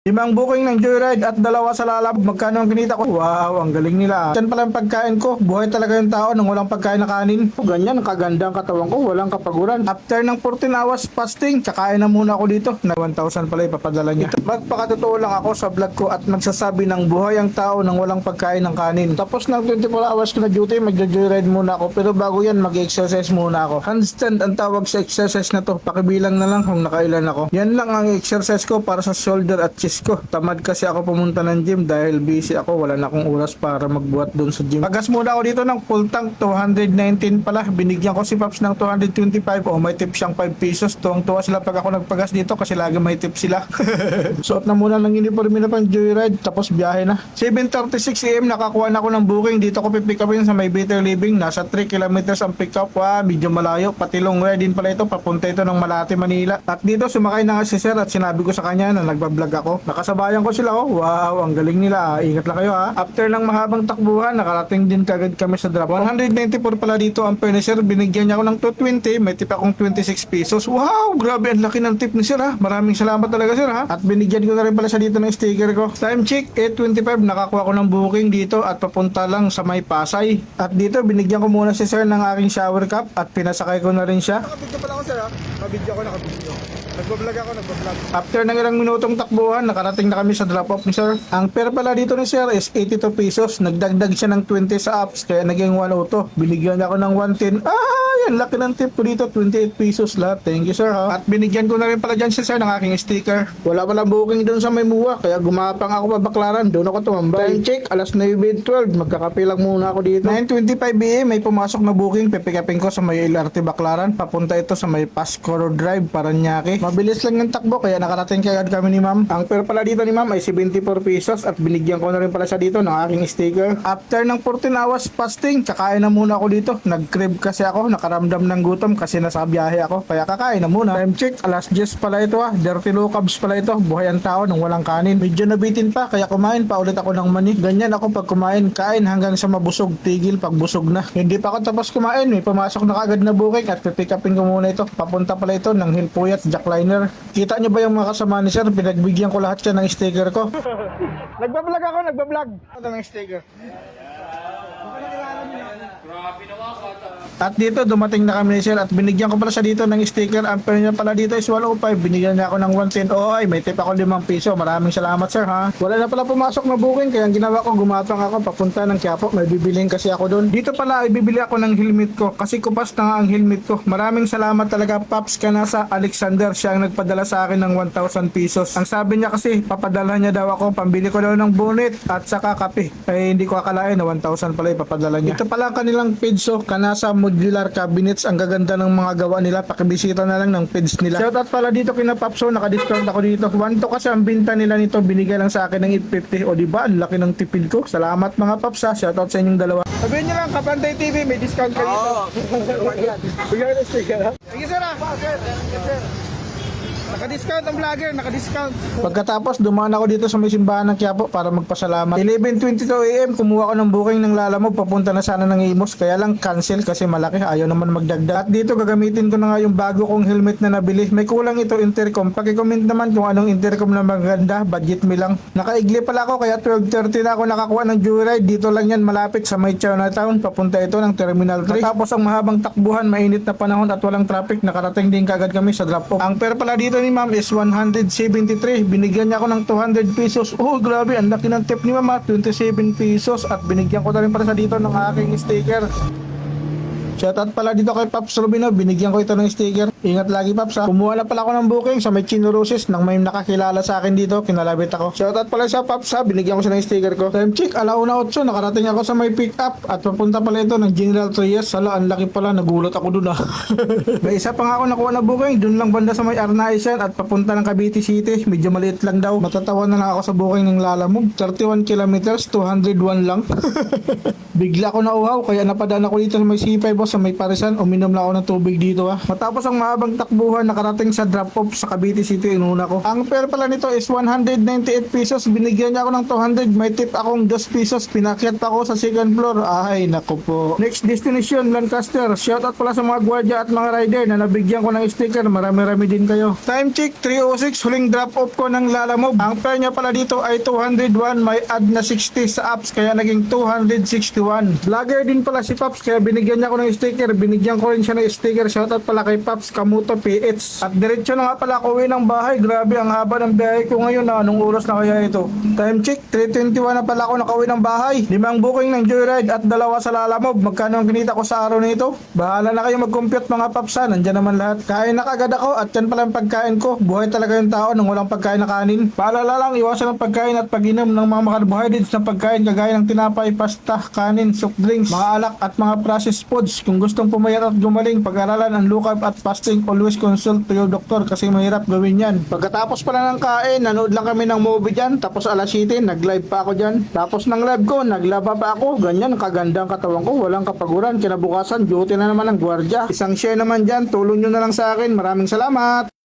Limang booking ng Joyride at dalawa sa lalab. Magkano ang kinita ko? Wow, ang galing nila. Yan pala ang pagkain ko. Buhay talaga yung tao nang walang pagkain na kanin. Ganyan, ang kaganda ang katawan ko. Walang kapaguran. After ng 14 hours fasting, kakain na muna ako dito. Na 1,000 pala ipapadala niya. Magpakatotoo lang ako sa vlog ko at magsasabi ng buhay ang tao nang walang pagkain ng kanin. Tapos ng 24 hours ko na duty, magjo-joyride muna ako. Pero bago yan, mag-exercise muna ako. Handstand ang tawag sa exercise na to. Pakibilang na lang kung nakailan ako. Yan lang ang exercise ko para sa shoulder at chest ko. Tamad kasi ako pumunta ng gym dahil busy ako. Wala na akong oras para magbuhat doon sa gym. Pagas muna ako dito ng full tank. 219 pala. Binigyan ko si Paps ng 225. O may tip siyang 5 pesos. Tuwang-tuwa sila pag ako nagpagas dito kasi lagi may tip sila. Suot na muna ng uniform na pang Joyride. Tapos biyahe na. 7:36 AM nakakuha na ako ng booking. Dito ko pipick upin sa may Better Living. Nasa 3 kilometers ang pick up. Medyo malayo. Patilong din pala ito. Papunta ito ng Malate, Manila. At dito sumakay na nga si Sir at sinabi ko sa kanya na nagbablog ako. Nakasabayan ko sila. Wow, ang galing nila. Ingat lang kayo ha. After ng mahabang takbuhan, nakarating din kagad kami sa drop. 194 pala dito ang furniture. Binigyan niya ako ng 220. May tip akong 26 pesos. Wow, grabe ang laki ng tip ni Sir ha. Maraming salamat talaga Sir ha. At binigyan ko na rin pala siya dito ng sticker ko. Time check, 8:25. Nakakuha ko ng booking dito at papunta lang sa may Pasay. At dito, binigyan ko muna si Sir ng aking shower cup at pinasakay ko na rin siya. Nakabidyo pala ako Sir ha. Nakabidyo ako. Nagbablog ako. After ng ilang minutong takbuhan, nakarating na kami sa drop-off ni Sir. Ang fare pala dito ni Sir is 82 pesos. Nagdagdag siya ng 20 sa apps, kaya naging 102. Binigyan ako ng 110. Yan, laki ng tip ko dito. 28 pesos lahat. Thank you Sir ha. At binigyan ko na rin pala dyan si Sir ng aking sticker. Wala pala booking doon sa may MUA, kaya gumapang ako pa Baklaran. Doon ako tumambay. Time check, alas 9:12. Magkakape lang muna ako dito. 9:25 AM, may pumasok na booking. Pipikapin ko sa may LRT Baklaran. Papunta ito sa may Pascoro Drive, Paranaque. Mabilis lang yung takbo, kaya nakarating kagad kami ni Ma'am. Ang fare pala dito ni Ma'am ay 74 pesos at binigyan ko na rin pala siya dito ng aking sticker. After ng 14 hours fasting, kakain na muna ako dito. Nag-crib kasi ako, nakaramdam ng gutom kasi nasa biyahe ako, kaya kakain na muna. Time check, alas 10 pala ito ha. Dirty low carbs pala ito. Buhay ang tao nang walang kanin. Medyo nabitin pa, kaya kumain pa ulit ako ng mani. Ganyan ako pag kumain, kain hanggang sa mabusog, tigil pag busog na. Hindi pa ako tapos kumain, may pumasok na kagad na booking at pipick upin ko muna ito. Papunta pala ito ng Hilpuyat Jackliner. Kita nyo ba yung mga kasama ni Sir? Pinagbigyan ko lahat siya ng sticker ko. Nagbablog ako, nagbablog. Ito ng sticker. At dito dumating na kami ni Sir at binigyan ko pala siya dito ng sticker. Ang fare niya pala dito is 105. Binigyan niya ako ng 110. Ay, may tip ako 5 piso. Maraming salamat Sir ha. Wala na pala pumasok na booking, kaya ang ginawa ko, gumapang ako papunta ng Quiapo. May bibiling kasi ako doon. Dito pala ay bibili ako ng helmet ko kasi kupas na nga ang helmet ko. Maraming salamat talaga Paps Canasa Alexander. Siya ang nagpadala sa akin ng 1,000 pesos. Ang sabi niya kasi papadala niya daw ako, pambili ko daw ng bonnet at saka kape. Ay hindi ko akalain na 1,000 pala ipapadala niya. Ito pala ang kanilang page Canasa Modular Cabinets. Ang gaganda ng mga gawa nila. Pakibisita na lang ng page nila. Shoutout pala dito kina Papso. Naka-discount ako dito. 1 to kasi ang binta nila nito. Binigay lang sa akin ng 850. O diba? Ang laki ng tipid ko. Salamat mga Paps ha. Shoutout sa inyong dalawa. Sabihin nyo lang, Kapantay TV, may discount ka dito. Bigyan ka ng sticker ha. Thank you sir ha. Thank you sir. Naka-discount ang vlogger, naka-discount. Pagkatapos, dumaan ako dito sa may simbahan ng Quiapo para magpasalamat. 11:22 AM, kumuha ko ng booking ng Lalamove. Papunta na sana ng Imus, kaya lang cancel kasi malaki. Ayaw naman magdagdag. At dito, gagamitin ko na nga yung bago kong helmet na nabili. May kulang ito, intercom. Paki-comment naman kung anong intercom na maganda. Budget me lang. Nakaigli pala ako, kaya 12:30 na ako nakakuha ng Joyride. Dito lang yan, malapit sa may Chinatown. Papunta ito ng Terminal 3. Tapos ang mahabang takbuhan, mainit na panahon at walang traffic. Nakarating din kagad kami sa drop-off. Ang fare pala dito ni Ma'am is 173. Binigyan niya ako ng 200 pesos. Oh, grabe, ang laki ng tip ni Ma'am, 27 pesos. At binigyan ko na rin pala sa dito ng aking sticker. Shoutout pala dito kay Paps Rubino. Binigyan ko ito ng sticker. Ingat lagi Paps ha. Kumuha na pala ako ng booking sa may Chino Roses nang may nakakilala sa akin dito. Kinalabit ako. Shoutout pala sa Paps ha. Binigyan ko siya ng sticker ko. Time check, 1:08. Nakarating ako sa may pick up at papunta pala ito ng General Trias. Sala, ang laki pala. Nagulat ako dun ha. May isa pa nga ako nakuha na booking. Dun lang banda sa may Arnaisan at papunta ng Cavite City. Medyo maliit lang daw. Matatawa na lang ako sa booking ng Lalamove. 31 kilometers, 201 lang. Bigla ako nauhaw kaya napadaan ako dito sa may C5 sa may Parisan. Uminom lang ako ng tubig dito ha. Matapos ang mahabang takbuhan nakarating sa drop-off sa Cavite City, inuna ko. Ang fare pala nito is 198 pesos. Binigyan niya ako ng 200. May tip akong 2 pesos. Pinakyat ako sa second floor. Ay, naku po. Next destination, Lancaster. Shoutout pala sa mga gwardiya at mga rider na nabigyan ko ng sticker. Marami-rami din kayo. Time check, 3:06. Huling drop-off ko ng Lalamove. Ang fare niya pala dito ay 201. May add na 60 sa apps kaya naging 261. Vlogger din pala si Paps kaya binigyan niya ako ng sticker. Binigyan ko rin siya ng sticker. Shoutout pala kay Paps Kamuto PH. At diretso na nga pala ako uwi ng bahay. Grabe ang haba ng biyahe ko ngayon. Anong oras na kaya ito? Time check, 3:21 na pala ako nakauwi ng bahay. 5 booking ng Joyride at 2 sa Lalamove. Magkano ang kinita ko sa araw na ito? Bahala na kayo mag-compute mga Paps ha. Nandyan naman lahat. Kain na kagad ako at yan pala yung pagkain ko. Buhay talaga yung tao nang walang pagkain na kanin. Paalala lang, iwasan ang pagkain at pag-inom ng mga carbohydrates na pagkain kagaya ng tinapay, pasta, kanin, soft drinks, mga alak at mga processed foods. Kung gustong pumayat at gumaling, pag-aralan ang low carb at fasting, always consult to your doctor kasi mahirap gawin yan. Pagkatapos pala ng kain, nanood lang kami ng movie dyan. Tapos alas 7, nag-live pa ako dyan. Tapos ng live ko, naglaba pa ako. Ganyan, kaganda ang katawan ko. Walang kapaguran. Kinabukasan, duty na naman ng gwardiya. Isang share naman dyan. Tulong nyo na lang sa akin. Maraming salamat.